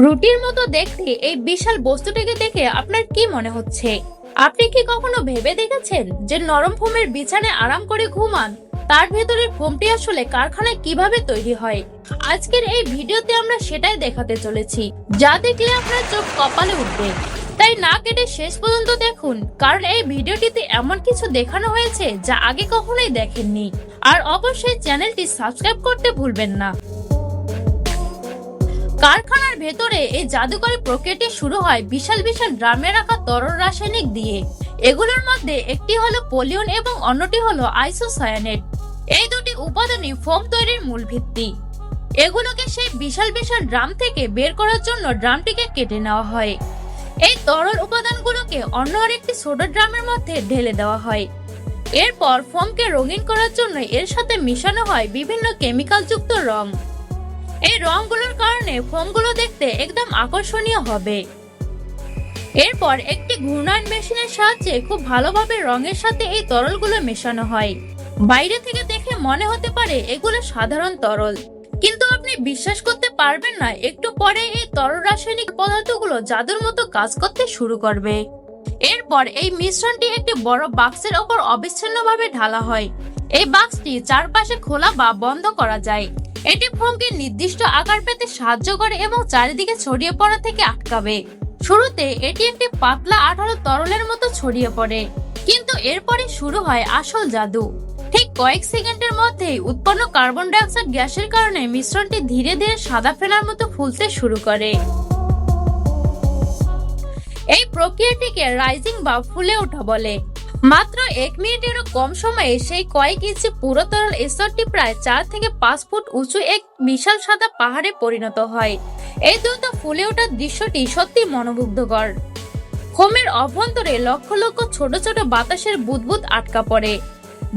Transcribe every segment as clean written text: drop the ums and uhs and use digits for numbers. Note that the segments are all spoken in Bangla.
রুটির মতো দেখতে এই বিশাল বস্তুটিকে দেখে আপনার কি মনে হচ্ছে? আপনি কি কখনো ভেবে দেখেছেন যে নরম ফোমের বিছানায় আরাম করে ঘুমান, তার ভেতরের ফোমটি আসলে কারখানায় কিভাবে তৈরি হয়? আজকের এই ভিডিওতে আমরা সেটাই দেখাতে চলেছি, যা দেখলে আপনার চোখ কপালে উঠবে। তাই না কেটে শেষ পর্যন্ত দেখুন, কারণ এই ভিডিওটিতে এমন কিছু দেখানো হয়েছে যা আগে কখনোই দেখেননি। আর অবশ্যই চ্যানেলটি সাবস্ক্রাইব করতে ভুলবেন না। কারখানার ভেতরে এই জাদুকরী প্রক্রিয়াটি শুরু হয় বিশাল বিশাল ড্রামে রাখা তরল রাসায়নিক দিয়ে। এগুলোর মধ্যে একটি হলো পলিয়ন এবং অন্যটি হলো আইসোসায়ানেট। এই দুটি উপাদানই ফোম তৈরির মূল ভিত্তি। এগুলোকে সেই বিশাল বিশাল ড্রাম থেকে বের করার জন্য ড্রামটিকে কেটে নেওয়া হয়। এই তরল উপাদানগুলোকে অন্য আরেকটি ছোট ড্রামের মধ্যে ঢেলে দেওয়া হয়। এরপর ফোমকে রঙিন করার জন্য এর সাথে মিশানো হয় বিভিন্ন কেমিক্যাল যুক্ত রং। এই রংগুলোর কারণে ফোমগুলো দেখতে একদম আকর্ষণীয় হবে। এরপর একটি ঘূর্ণায়ন মেশিনের সাহায্যে খুব ভালোভাবে রঙের সাথে এই তরলগুলো মেশানো হয়। বাইরে থেকে দেখে মনে হতে পারে এগুলো সাধারণ তরল, কিন্তু আপনি বিশ্বাস করতে পারবেন না, একটু পরে এই তরল রাসায়নিক পদার্থগুলো জাদুর মতো কাজ করতে শুরু করবে। এরপর এই মিশ্রণটি একটি বড় বাক্সের ওপর অবিচ্ছিন্নভাবে ঢালা হয়। এই বাক্সটি চারপাশে খোলা বা বন্ধ করা যায়। এটি ফোমকে নির্দিষ্ট আকার পেতে সাহায্য করে এবং চারিদিকে ছড়িয়ে পড়া থেকে আটকাবে। শুরুতে এটি একটি পাতলা আঠালো তরলের মতো ছড়িয়ে পড়ে, কিন্তু এরপরে শুরু হয় আসল জাদু। ঠিক কয়েক সেকেন্ডের মধ্যেই উৎপন্ন কার্বন ডাই অক্সাইড গ্যাসের কারণে মিশ্রণটি ধীরে ধীরে সাদা ফেনার মতো ফুলতে শুরু করে। এই প্রক্রিয়াটিকে রাইজিং বা ফুলে ওঠা বলে। মাত্র 1 মিনিটেরও কম সময়ে সেই কয়েক ইঞ্চি পুরো তরল স্তরটি প্রায় 4 থেকে 5 ফুট উঁচু এক বিশাল সাদা পাহাড়ে পরিণত হয়। এই দ্রুত ফুলে ওঠার দৃশ্যটি সত্যি মনোমুগ্ধকর। ফোমের অভ্যন্তরে লক্ষ লক্ষ ছোট ছোট বাতাসের বুদবুদ আটকা পড়ে,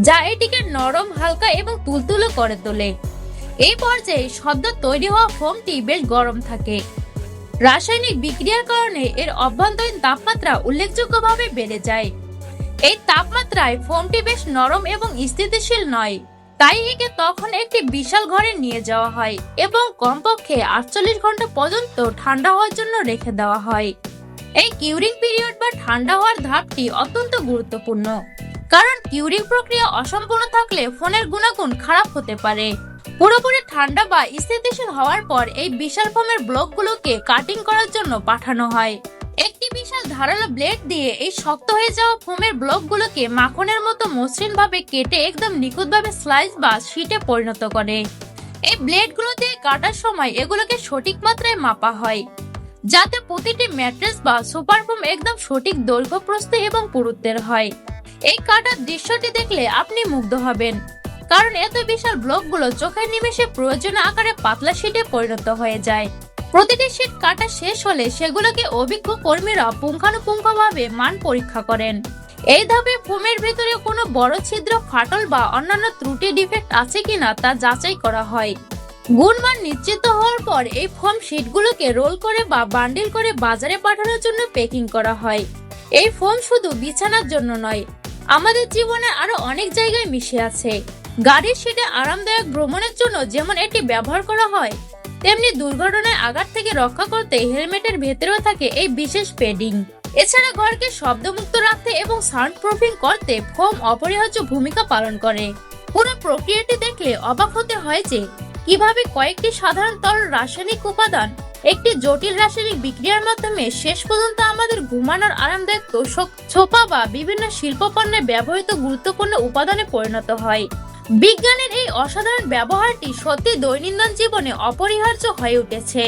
যা এটিকে নরম, হালকা এবং তুলতুলে করে তোলে। এই পর্যায়ে সদ্য তৈরি হওয়া ফোমটি বেশ গরম থাকে। রাসায়নিক বিক্রিয়ার কারণে এর অভ্যন্তরীণ তাপমাত্রা উল্লেখযোগ্যভাবে বেড়ে যায়। এই তাপমাত্রায় ফোমটি বেশ নরম এবং স্থিতিশীল নয়, তাই একে তখন একটি বিশাল ঘরে নিয়ে যাওয়া হয় এবং কমপক্ষে 48 ঘন্টা পর্যন্ত ঠান্ডা হওয়ার জন্য রেখে দেওয়া হয়। এই কিউরিং পিরিয়ড বা ঠান্ডা হওয়ার ধাপটি অত্যন্ত গুরুত্বপূর্ণ, কারণ কিউরিং প্রক্রিয়া অসম্পূর্ণ থাকলে ফোনের গুণাগুণ খারাপ হতে পারে। পুরোপুরি ঠান্ডা বা স্থিতিশীল হওয়ার পর এই বিশাল ফোমের ব্লকগুলোকে কাটিং করার জন্য পাঠানো হয়। একটি বিশাল ধারালো ব্লেড দিয়ে এই শক্ত হয়ে যাওয়া ফোমের ব্লকগুলোকে মাখনের মতো মসৃণ ভাবে কেটে একদম নিখুঁতভাবে স্লাইস বা শীটে পরিণত করে। এই ব্লেডগুলো দিয়ে কাটার সময় এগুলোকে সঠিক মাত্রায় মাপা হয়, যাতে প্রতিটি ম্যাট্রেস বা সুপার ফোম একদম সঠিক দৈর্ঘ্য, প্রস্থ এবং পুরুত্বের হয়। এই কাটার দৃশ্যটি দেখলে আপনি মুগ্ধ হবেন, কারণ এত বিশাল ব্লকগুলো চোখের নিমেষে প্রয়োজনীয় আকারে পাতলা শীটে পরিণত হয়ে যায়। প্রতিটি শীট কাটা শেষ হলে সেগুলোকে অভিজ্ঞ কর্মীরা পুঙ্খানুপুঙ্খভাবে মান পরীক্ষা করেন। এই ধাপে ফোমের ভেতরে কোনো বড় ছিদ্র, ফাটল বা অন্যান্য ত্রুটি, ডিফেক্ট আছে কিনা তা যাচাই করা হয়। গুণমান নিশ্চিত হওয়ার পর এই ফোম শীটগুলোকে রোল করে বা বান্ডিল করে বাজারে পাঠানোর জন্য প্যাকিং করা হয়। এই ফোম শুধু বিছানার জন্য নয়, আমাদের জীবনে আরো অনেক জায়গায় মিশে আছে। গাড়ির সিটে আরামদায়ক ভ্রমণের জন্য যেমন এটি ব্যবহার করা হয়, তেমনি দুর্ঘটনায় আঘাত থেকে রক্ষা করতে হেলমেটের ভেতরেও থাকে এই বিশেষ প্যাডিং। এছাড়া ঘরকে শব্দমুক্ত রাখতে এবং সাউন্ড প্রুফিং করতে ফোম অপরিহার্য ভূমিকা পালন করে। পুরো প্রক্রিয়াটি দেখলে অবাক হতে হয় যে কিভাবে কয়েকটি সাধারণ তরল রাসায়নিক উপাদান একটি জটিল রাসায়নিক বিক্রিয়ার মাধ্যমে শেষ পর্যন্ত আমাদের ঘুমানোর আরামদায়ক তোষক, ছোপা বা বিভিন্ন শিল্প পণ্যে ব্যবহৃত গুরুত্বপূর্ণ উপাদানে পরিণত হয়। বিজ্ঞানের এই অসাধারণ ব্যবহারটি সত্যি দৈনন্দিন জীবনে অপরিহার্য হয়ে উঠেছে।